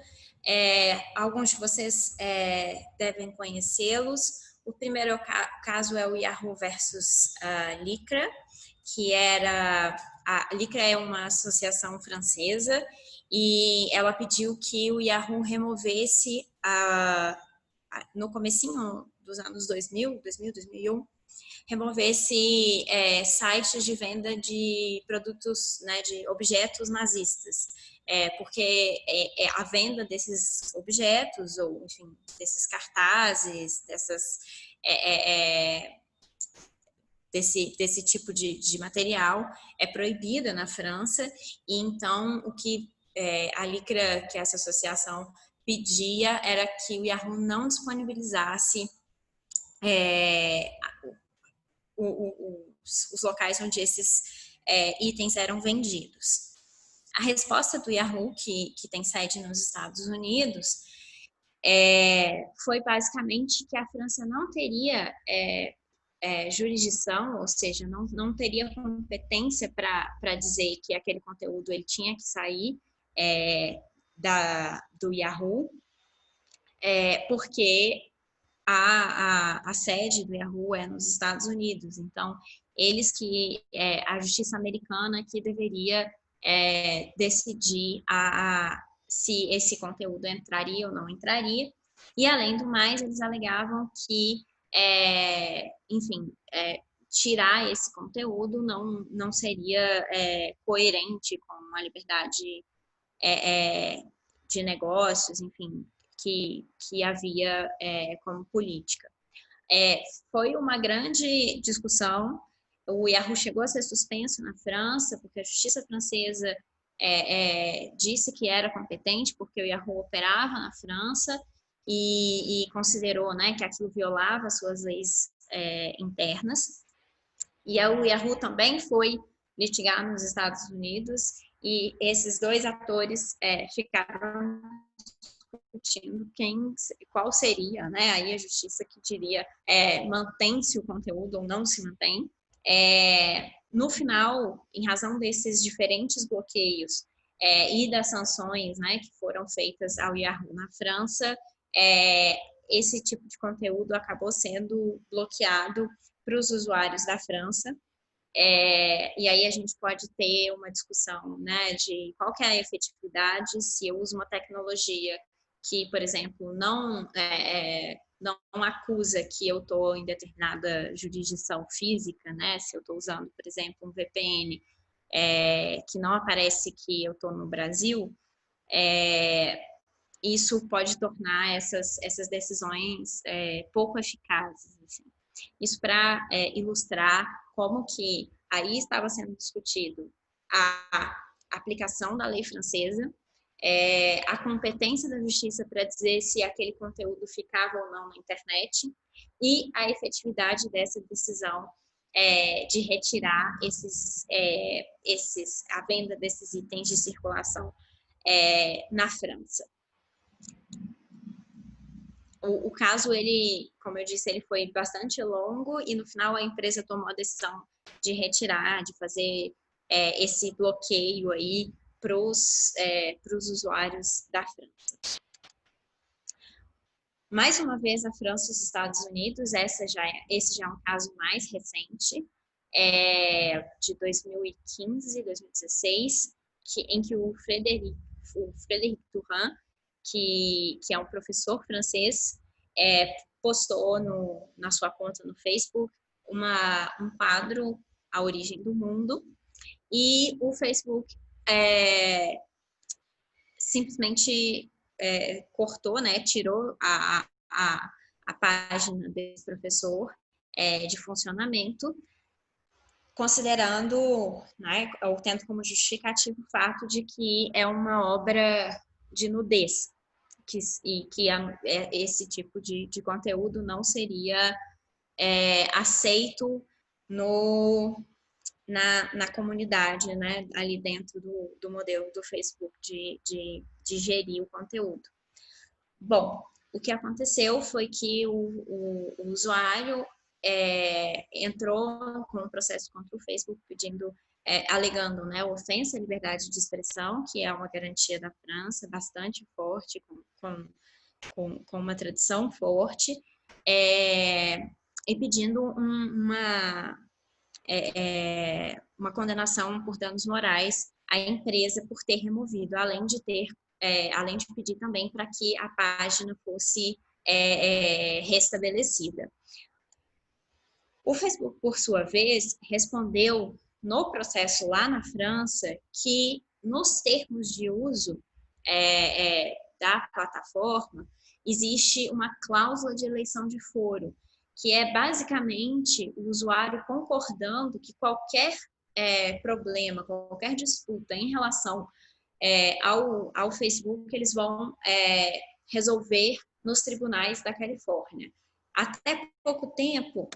Alguns de vocês devem conhecê-los. O primeiro caso é o Yahoo versus Lycra, que a Lycra é uma associação francesa e ela pediu que o Yahoo removesse, no comecinho dos anos 2001, removesse sites de venda de produtos, né, de objetos nazistas, porque a venda desses objetos, ou enfim, desses cartazes, desse tipo de material é proibida na França, e então o que a Lycra, que é essa associação, pedia era que o Yahoo não disponibilizasse os locais onde esses itens eram vendidos. A resposta do Yahoo, que tem sede nos Estados Unidos, foi basicamente que a França não teria jurisdição, ou seja, não teria competência para dizer que aquele conteúdo ele tinha que sair do Yahoo, porque a sede do Yahoo é nos Estados Unidos. Então, a justiça americana que deveria decidir se esse conteúdo entraria ou não entraria. E, além do mais, eles alegavam que, enfim, tirar esse conteúdo não seria coerente com a liberdade de negócios, enfim, que havia como política. Foi uma grande discussão. O Yahoo chegou a ser suspenso na França, porque a justiça francesa disse que era competente, porque o Yahoo operava na França e considerou, né, que aquilo violava suas leis internas. E o Yahoo também foi litigar nos Estados Unidos, e esses dois atores ficaram discutindo qual seria, né, aí a justiça que diria mantém-se o conteúdo ou não se mantém. No final, em razão desses diferentes bloqueios e das sanções, né, que foram feitas ao Yahoo na França, esse tipo de conteúdo acabou sendo bloqueado para os usuários da França. E aí a gente pode ter uma discussão, né, de qual que é a efetividade se eu uso uma tecnologia que, por exemplo, não acusa que eu estou em determinada jurisdição física, né? Se eu estou usando, por exemplo, um VPN que não aparece que eu estou no Brasil, isso pode tornar essas decisões pouco eficazes. Assim. Isso para ilustrar como que aí estava sendo discutido a aplicação da lei francesa, a competência da justiça para dizer se aquele conteúdo ficava ou não na internet e a efetividade dessa decisão de retirar a venda desses itens de circulação na França. O caso, como eu disse, ele foi bastante longo e no final a empresa tomou a decisão de retirar, de fazer esse bloqueio aí para os usuários da França. Mais uma vez, a França e os Estados Unidos, esse já é um caso mais recente, de 2015 e 2016, em que o Frédéric Thuram, que é um professor francês, postou na sua conta no Facebook um quadro, A Origem do Mundo, e o Facebook simplesmente cortou, né, tirou a página desse professor de funcionamento, considerando, né, ou tendo como justificativo o fato de que é uma obra de nudez, e que esse tipo de conteúdo não seria aceito na comunidade, né, ali dentro do modelo do Facebook de gerir o conteúdo. Bom, o que aconteceu foi que o usuário entrou com um processo contra o Facebook alegando, né, ofensa à liberdade de expressão, que é uma garantia da França bastante forte, com uma tradição forte, e pedindo uma condenação por danos morais à empresa por ter removido, além de pedir também para que a página fosse restabelecida. O Facebook, por sua vez, respondeu no processo lá na França que nos termos de uso da plataforma existe uma cláusula de eleição de foro, que é basicamente o usuário concordando que qualquer problema, qualquer disputa em relação ao Facebook, eles vão resolver nos tribunais da Califórnia. Até pouco tempo,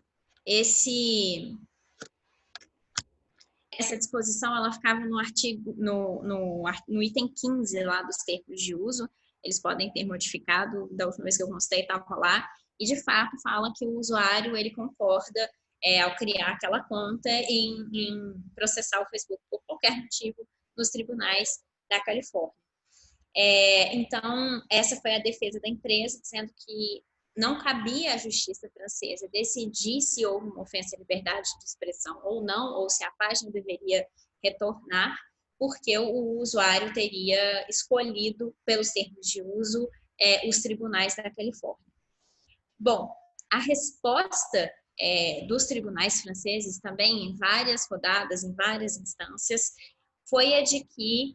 essa disposição ela ficava no artigo, no item 15 lá dos termos de uso. Eles podem ter modificado, da última vez que eu mostrei estava lá, e de fato fala que o usuário ele concorda ao criar aquela conta em processar o Facebook por qualquer motivo nos tribunais da Califórnia. Então, essa foi a defesa da empresa, dizendo que não cabia à justiça francesa decidir se houve uma ofensa à liberdade de expressão ou não, ou se a página deveria retornar, porque o usuário teria escolhido, pelos termos de uso, os tribunais da Califórnia. Bom, a resposta dos tribunais franceses também, em várias rodadas, em várias instâncias, foi a de que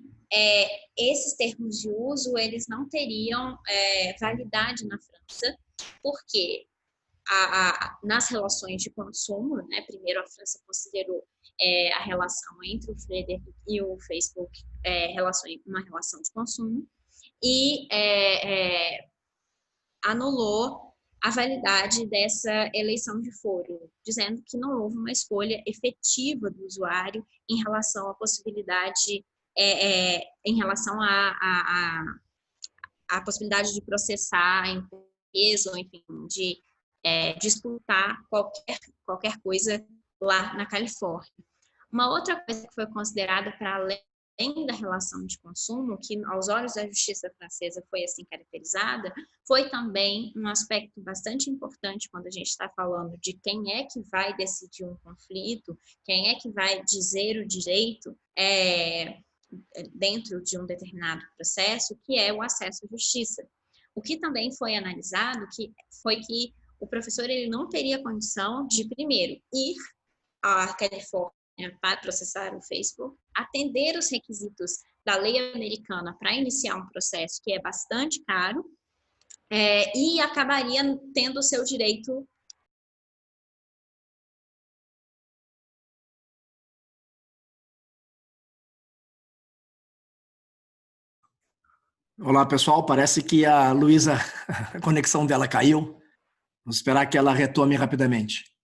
esses termos de uso eles não teriam validade na França, porque nas relações de consumo, né, primeiro a França considerou a relação entre o Frederic e o Facebook uma relação de consumo, e anulou a validade dessa eleição de foro, dizendo que não houve uma escolha efetiva do usuário em relação à possibilidade, em relação à possibilidade de processar a empresa, ou enfim, de disputar qualquer coisa lá na Califórnia. Uma outra coisa que foi considerada para além da relação de consumo, que aos olhos da justiça francesa foi assim caracterizada, foi também um aspecto bastante importante quando a gente está falando de quem é que vai decidir um conflito, quem é que vai dizer o direito dentro de um determinado processo, que é o acesso à justiça. O que também foi analisado foi que o professor ele não teria condição de, primeiro, ir à Califórnia para processar o Facebook, atender os requisitos da lei americana para iniciar um processo que é bastante caro, e acabaria tendo o seu direito. Olá, pessoal. Parece que a Luísa, a conexão dela caiu. Vamos esperar que ela retome rapidamente.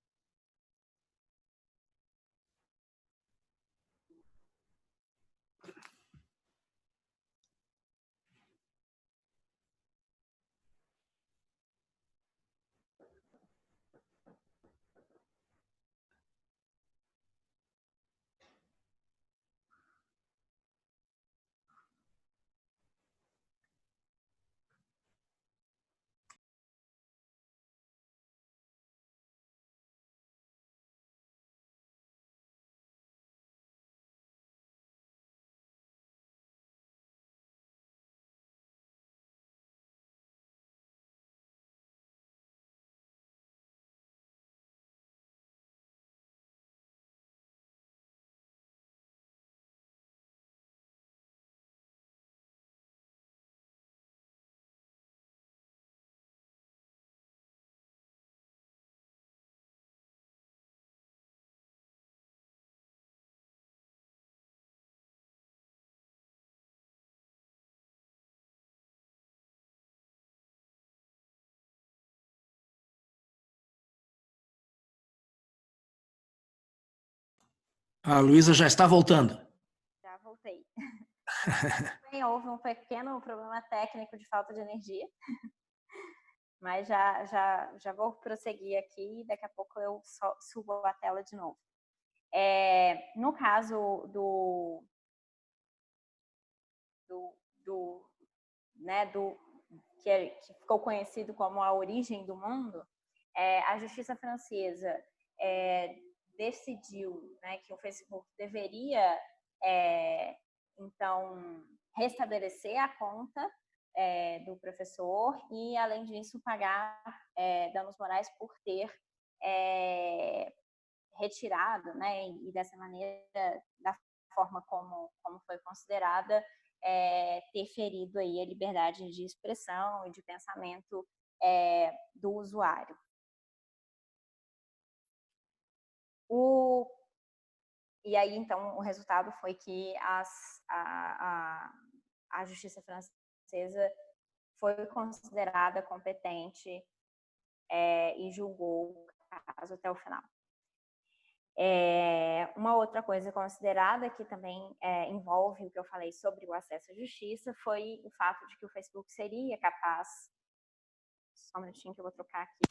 A Luísa já está voltando. Já voltei. Bem, houve um pequeno problema técnico de falta de energia, mas já vou prosseguir aqui, daqui a pouco eu subo a tela de novo. No caso que ficou conhecido como a origem do mundo, a justiça francesa decidiu, né, que o Facebook deveria então restabelecer a conta do professor e, além disso, pagar danos morais por ter retirado, né, e dessa maneira, da forma como foi considerada, ter ferido aí a liberdade de expressão e de pensamento do usuário. E aí, então, o resultado foi que a justiça francesa foi considerada competente e julgou o caso até o final. Uma outra coisa considerada, que também envolve o que eu falei sobre o acesso à justiça, foi o fato de que o Facebook seria capaz... Só um minutinho que eu vou trocar aqui.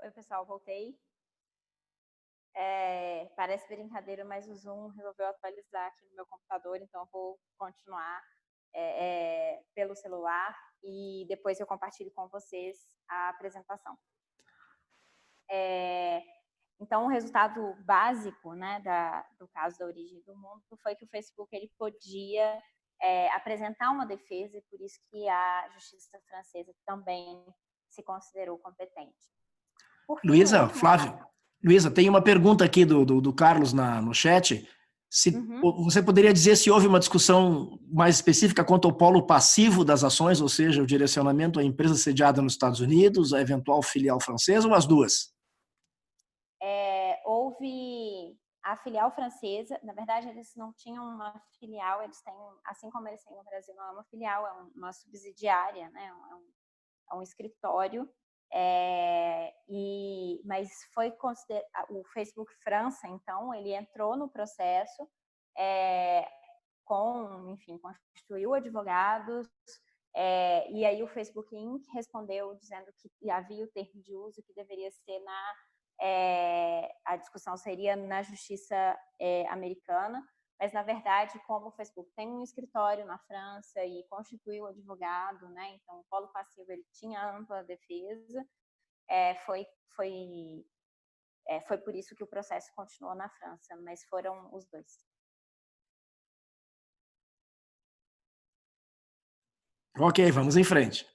Oi, pessoal, voltei. Parece brincadeira, mas o Zoom resolveu atualizar aqui no meu computador, então eu vou continuar pelo celular e depois eu compartilho com vocês a apresentação. Então, o resultado básico, né, do caso da origem do mundo foi que o Facebook ele podia apresentar uma defesa, e por isso que a justiça francesa também se considerou competente. Por fim, Luísa, Flávio, Luísa, tem uma pergunta aqui do Carlos no chat. Você poderia dizer se houve uma discussão mais específica quanto ao polo passivo das ações, ou seja, o direcionamento à empresa sediada nos Estados Unidos, a eventual filial francesa, ou as duas? Houve a filial francesa. Na verdade, eles não tinham uma filial, eles têm, assim como eles têm no Brasil, não é uma filial, é uma subsidiária, né? É um escritório. Mas foi considerado o Facebook França, então ele entrou no processo, enfim, constituiu advogados, e aí o Facebook Inc. respondeu dizendo que havia o termo de uso que deveria ser a discussão seria na justiça americana, mas na verdade, como o Facebook tem um escritório na França e constituiu advogado, né? Então o polo passivo ele tinha ampla defesa, foi por isso que o processo continuou na França, mas foram os dois. Ok, vamos em frente.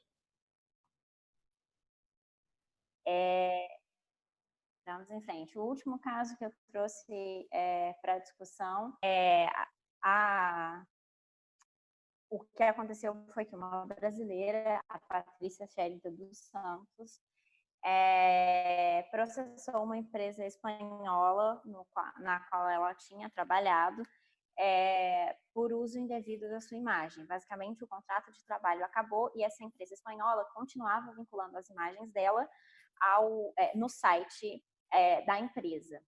Vamos em frente. O último caso que eu trouxe para discussão o que aconteceu foi que uma brasileira, a Patrícia Chérida dos Santos, processou uma empresa espanhola na qual ela tinha trabalhado por uso indevido da sua imagem. Basicamente, o contrato de trabalho acabou e essa empresa espanhola continuava vinculando as imagens dela no site da empresa.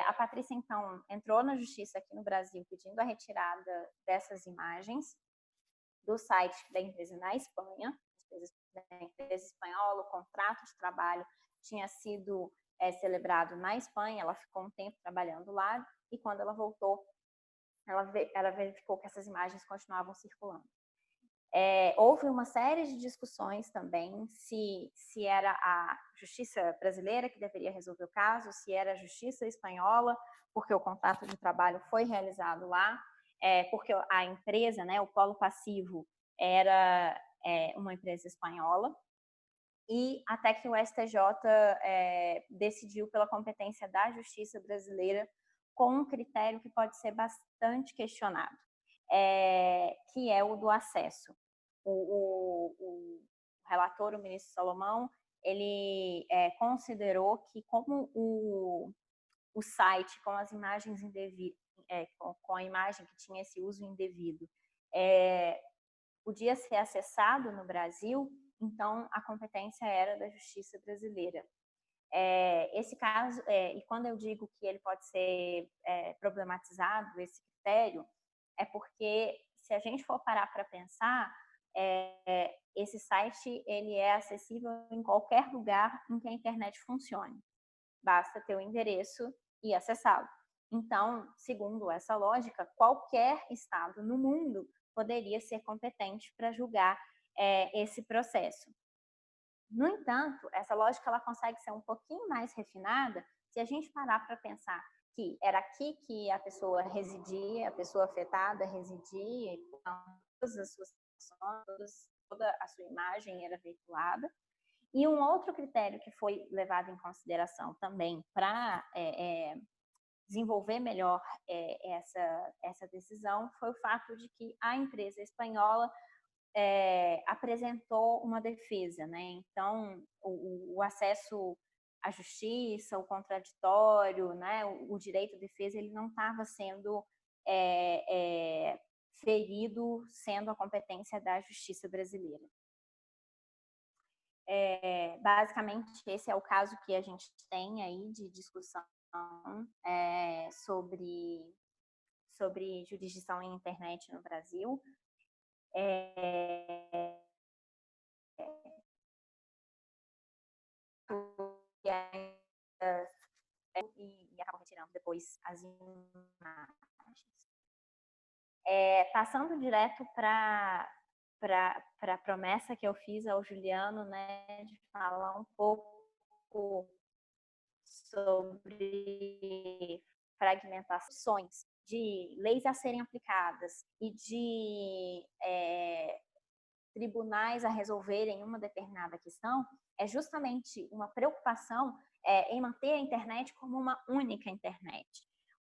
A Patrícia, então, entrou na justiça aqui no Brasil pedindo a retirada dessas imagens do site da empresa na Espanha, da empresa espanhola. O contrato de trabalho tinha sido celebrado na Espanha, ela ficou um tempo trabalhando lá e quando ela voltou, ela verificou que essas imagens continuavam circulando. Houve uma série de discussões também se era a justiça brasileira que deveria resolver o caso, se era a justiça espanhola, porque o contrato de trabalho foi realizado lá, porque a empresa, né, o polo passivo, era uma empresa espanhola, e até que o STJ decidiu pela competência da justiça brasileira com um critério que pode ser bastante questionado, que é o do acesso. O relator, o ministro Salomão, ele considerou que como o site com as imagens indevidas, com a imagem que tinha esse uso indevido, podia ser acessado no Brasil, então a competência era da justiça brasileira. Esse caso, e quando eu digo que ele pode ser problematizado, esse critério, é porque se a gente for parar para pensar, esse site ele é acessível em qualquer lugar em que a internet funcione. Basta ter o endereço e acessá-lo. Então, segundo essa lógica, qualquer estado no mundo poderia ser competente para julgar esse processo. No entanto, essa lógica ela consegue ser um pouquinho mais refinada se a gente parar para pensar que era aqui que a pessoa residia, a pessoa afetada residia, todas as suas ações, toda a sua imagem era veiculada. E um outro critério que foi levado em consideração também para desenvolver melhor essa decisão foi o fato de que a empresa espanhola apresentou uma defesa, né? Então, o acesso à justiça, o contraditório, né? O direito à defesa, ele não estava sendo ferido, sendo a competência da justiça brasileira. Basicamente, esse é o caso que a gente tem aí de discussão sobre jurisdição em internet no Brasil. e acabam retirando depois as imagens. Passando direto para a promessa que eu fiz ao Juliano, né, de falar um pouco sobre fragmentações de leis a serem aplicadas e de tribunais a resolverem uma determinada questão, é justamente uma preocupação em manter a internet como uma única internet,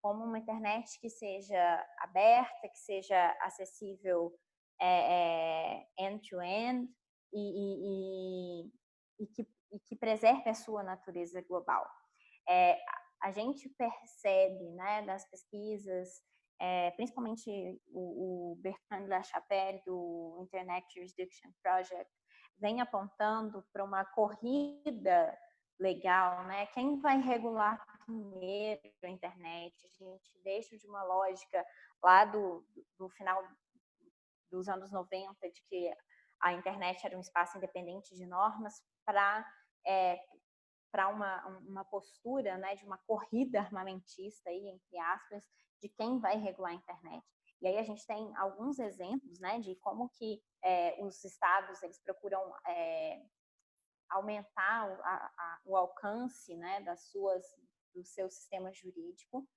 como uma internet que seja aberta, que seja acessível end-to-end e que preserve a sua natureza global. A gente percebe, né, das pesquisas, principalmente o Bertrand Lachapelle, do Internet Jurisdiction Project, vem apontando para uma corrida legal, né? Quem vai regular primeiro a internet? A gente deixa de uma lógica lá do final dos anos 90, de que a internet era um espaço independente de normas, para uma postura, né, de uma corrida armamentista, aí, entre aspas, de quem vai regular a internet. E aí a gente tem alguns exemplos, né, de como que os estados eles procuram aumentar o alcance, né, do seu sistema jurídico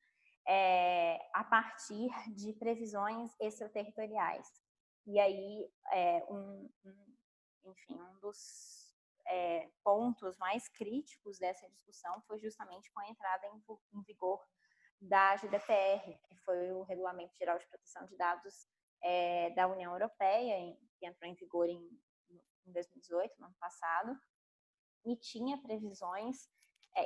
a partir de previsões extraterritoriais. E aí, enfim, um dos pontos mais críticos dessa discussão foi justamente com a entrada em vigor da GDPR, que foi o Regulamento Geral de Proteção de Dados da União Europeia, que entrou em vigor em 2018, no ano passado, e tinha previsões,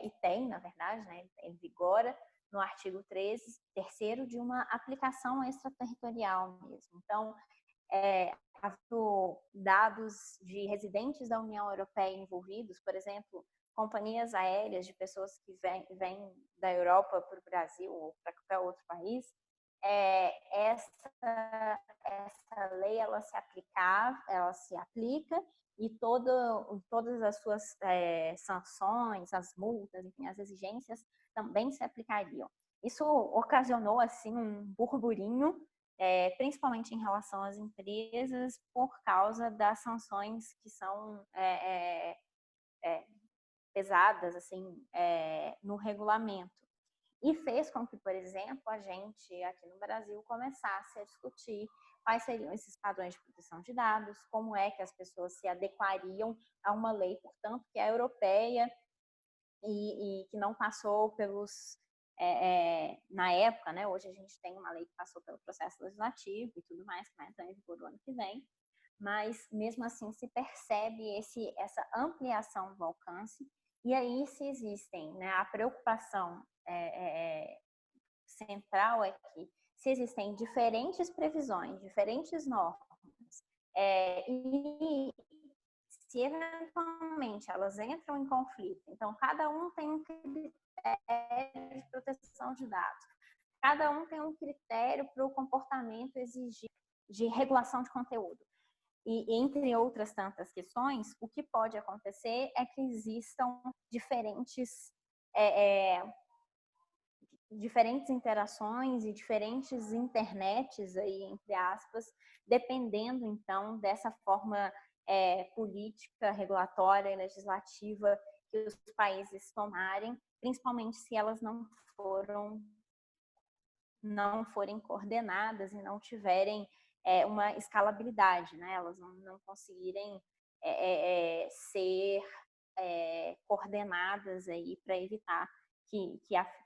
e tem, na verdade, né, ele vigora no artigo 3º de uma aplicação extraterritorial mesmo. Então, havendo dados de residentes da União Europeia envolvidos, por exemplo, companhias aéreas de pessoas que vêm da Europa para o Brasil ou para qualquer outro país, essa lei ela se aplica e todas as suas sanções, as multas, enfim, as exigências também se aplicariam. Isso ocasionou assim um burburinho, principalmente em relação às empresas, por causa das sanções que são pesadas assim, no regulamento. E fez com que, por exemplo, a gente aqui no Brasil começasse a discutir quais seriam esses padrões de proteção de dados, como é que as pessoas se adequariam a uma lei, portanto, que é europeia e que não passou pelos... na época, né, hoje a gente tem uma lei que passou pelo processo legislativo e tudo mais, que vai entrar em vigor no ano que vem, mas mesmo assim se percebe essa ampliação do alcance. E aí se existem, né, a preocupação central é que se existem diferentes previsões, diferentes normas, e se eventualmente elas entram em conflito, então cada um tem um critério de proteção de dados, cada um tem um critério para o comportamento exigido de regulação de conteúdo. E entre outras tantas questões, o que pode acontecer é que existam diferentes interações e diferentes internets, aí, entre aspas, dependendo, então, dessa forma política, regulatória e legislativa que os países tomarem, principalmente se elas não forem coordenadas e não tiverem uma escalabilidade, né? Elas não conseguirem ser coordenadas aí para evitar que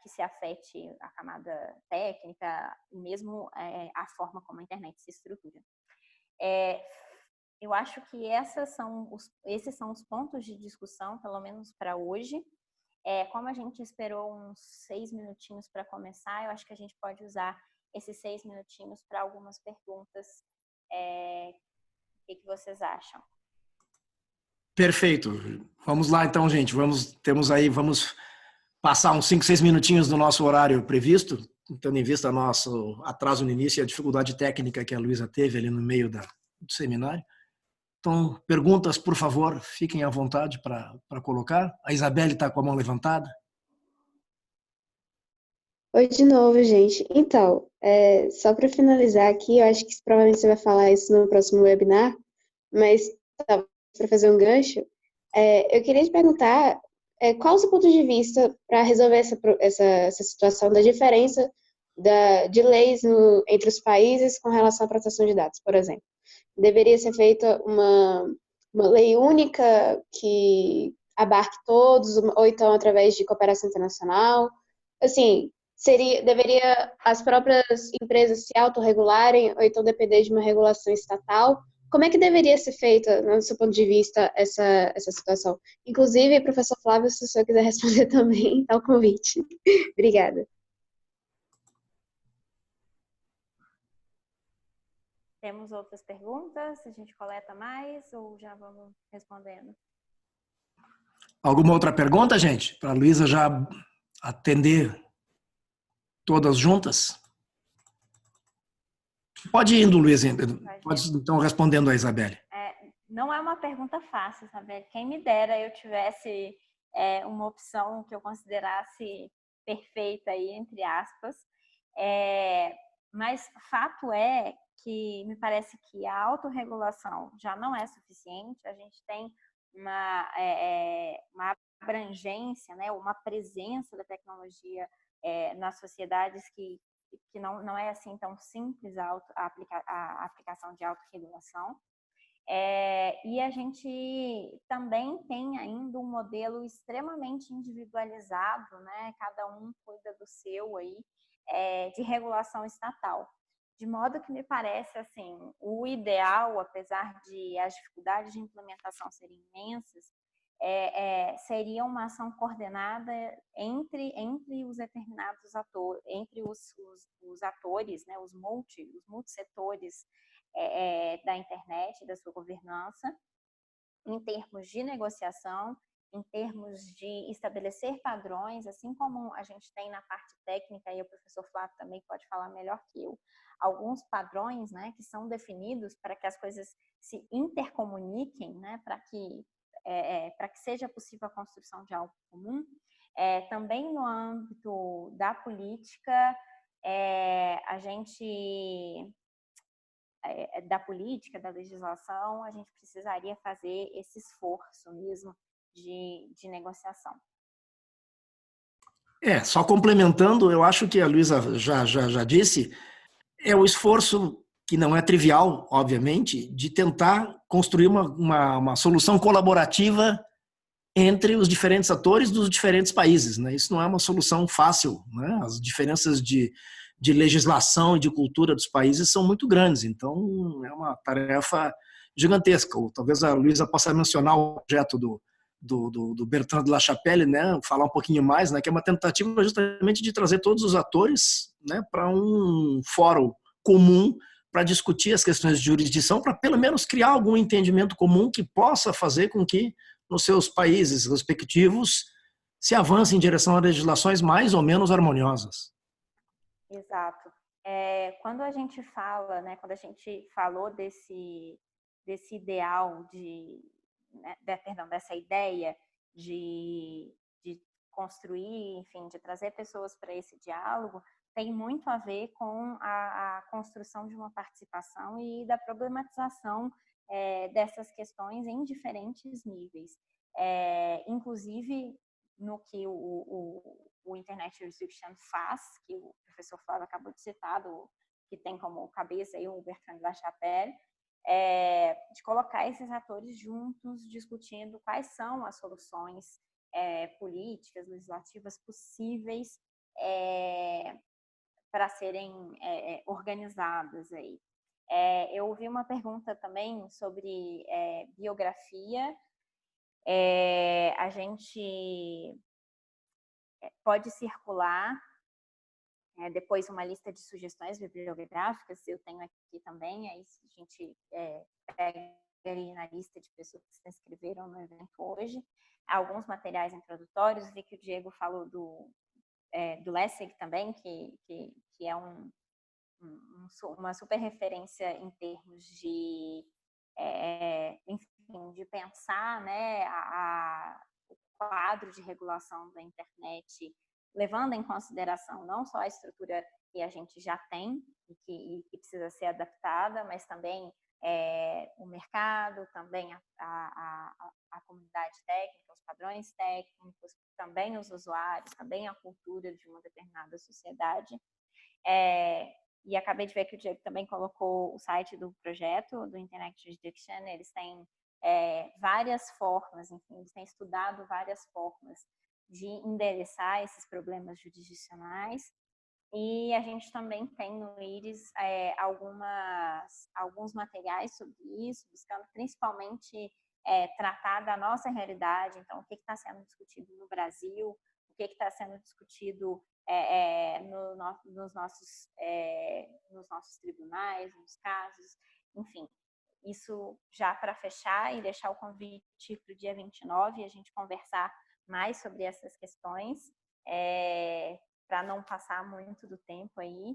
se afete a camada técnica e mesmo a forma como a internet se estrutura. Eu acho que esses são os pontos de discussão, pelo menos para hoje. Como a gente esperou uns 6 minutinhos para começar, eu acho que a gente pode usar esses 6 minutinhos para algumas perguntas. O que vocês acham? Perfeito. Vamos lá então, gente. Vamos passar uns 5, 6 minutinhos do nosso horário previsto, tendo em vista nosso atraso no início e a dificuldade técnica que a Luísa teve ali no meio do seminário. Então, perguntas, por favor, fiquem à vontade para colocar. A Isabelle está com a mão levantada. Oi de novo, gente. Então, só para finalizar aqui, eu acho que provavelmente você vai falar isso no próximo webinar, mas para fazer um gancho, eu queria te perguntar qual o seu ponto de vista para resolver essa situação da diferença de leis entre os países com relação à proteção de dados, por exemplo. Deveria ser feita uma lei única que abarque todos, ou então através de cooperação internacional? Assim, deveria as próprias empresas se autorregularem, ou então depender de uma regulação estatal? Como é que deveria ser feita, no seu ponto de vista, essa situação? Inclusive, professor Flávio, se o senhor quiser responder também, está o convite. Obrigada. Temos outras perguntas? A gente coleta mais ou já vamos respondendo? Alguma outra pergunta, gente? Para a Luísa já atender todas juntas? Pode ir indo, Luísa. Pode, então, respondendo a Isabelle. Não é uma pergunta fácil, Isabelle. Quem me dera eu tivesse uma opção que eu considerasse perfeita, aí, entre aspas. Mas fato é que me parece que a autorregulação já não é suficiente. A gente tem uma abrangência, né, uma presença da tecnologia nas sociedades que não é assim tão simples a aplicação de autorregulação. E a gente também tem ainda um modelo extremamente individualizado, né? Cada um cuida do seu aí, de regulação estatal. De modo que me parece assim, o ideal, apesar de as dificuldades de implementação serem imensas, seria uma ação coordenada entre os determinados atores, entre os atores, né, os multissetores da internet, da sua governança, em termos de negociação, em termos de estabelecer padrões, assim como a gente tem na parte técnica, e o professor Flávio também pode falar melhor que eu, alguns padrões, né, que são definidos para que as coisas se intercomuniquem, né, para que seja possível a construção de algo comum. Também no âmbito da política, a gente... da política, da legislação, a gente precisaria fazer esse esforço mesmo de negociação. Só complementando, eu acho que a Luísa já disse, é o esforço, que não é trivial, obviamente, de tentar construir uma solução colaborativa entre os diferentes atores dos diferentes países, né? Isso não é uma solução fácil, né? As diferenças de legislação e de cultura dos países são muito grandes, então é uma tarefa gigantesca. Ou talvez a Luísa possa mencionar o projeto do Bertrand de La Chapelle, né? Falar um pouquinho mais, né? Que é uma tentativa justamente de trazer todos os atores, né? Para um fórum comum para discutir as questões de jurisdição, para pelo menos criar algum entendimento comum que possa fazer com que nos seus países respectivos se avance em direção a legislações mais ou menos harmoniosas. Exato. Quando a gente fala, né, quando a gente falou desse ideal dessa ideia de construir, enfim, de trazer pessoas para esse diálogo, tem muito a ver com a construção de uma participação e da problematização dessas questões em diferentes níveis. Inclusive, no que o Internet Jurisdiction faz, que o professor Flávio acabou de citar, que tem como cabeça aí o Bertrand de La Chapelle, de colocar esses atores juntos, discutindo quais são as soluções políticas, legislativas possíveis para serem organizadas aí. Eu ouvi uma pergunta também sobre biografia. A gente pode circular depois uma lista de sugestões bibliográficas, eu tenho aqui também, aí a gente pega ali na lista de pessoas que se inscreveram no evento hoje, alguns materiais introdutórios, vi que o Diego falou do Lessig também, que é uma super referência em termos de, enfim, de pensar, né, o quadro de regulação da internet levando em consideração não só a estrutura que a gente já tem e que precisa ser adaptada, mas também o mercado, também a comunidade técnica, os padrões técnicos, também os usuários, também a cultura de uma determinada sociedade. E acabei de ver que o Diego também colocou o site do projeto, do Internet Jurisdiction. Eles têm várias formas, enfim, eles têm estudado várias formas de endereçar esses problemas jurisdicionais. E a gente também tem no IRIS alguns materiais sobre isso, buscando principalmente tratar da nossa realidade. Então, o que está sendo discutido no Brasil, o que está sendo discutido nos nossos tribunais, nos casos, enfim. Isso já para fechar e deixar o convite para o dia 29, a gente conversar mais sobre essas questões, para não passar muito do tempo aí.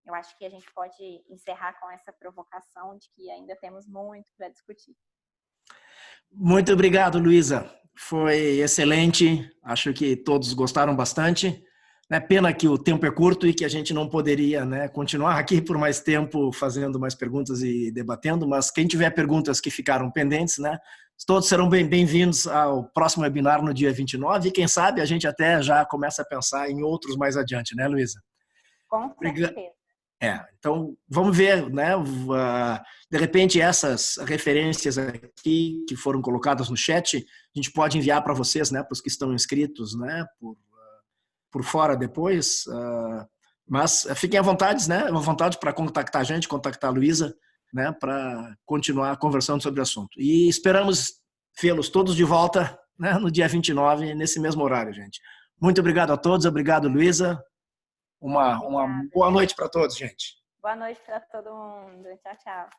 Eu acho que a gente pode encerrar com essa provocação de que ainda temos muito para discutir. Muito obrigado, Luísa. Foi excelente. Acho que todos gostaram bastante. Pena que o tempo é curto e que a gente não poderia, continuar aqui por mais tempo fazendo mais perguntas e debatendo, mas quem tiver perguntas que ficaram pendentes, todos serão bem-vindos ao próximo webinar no dia 29 e quem sabe a gente até já começa a pensar em outros mais adiante, né, Luísa? Com certeza. Então, vamos ver, de repente essas referências aqui que foram colocadas no chat, a gente pode enviar para vocês, para os que estão inscritos, por fora depois, mas fiquem à vontade, para contactar a gente, contactar a Luísa, para continuar conversando sobre o assunto. E esperamos vê-los todos de volta, no dia 29, nesse mesmo horário, gente. Muito obrigado a todos, obrigado, Luísa. Uma boa noite para todos, gente. Boa noite para todo mundo. Tchau, tchau.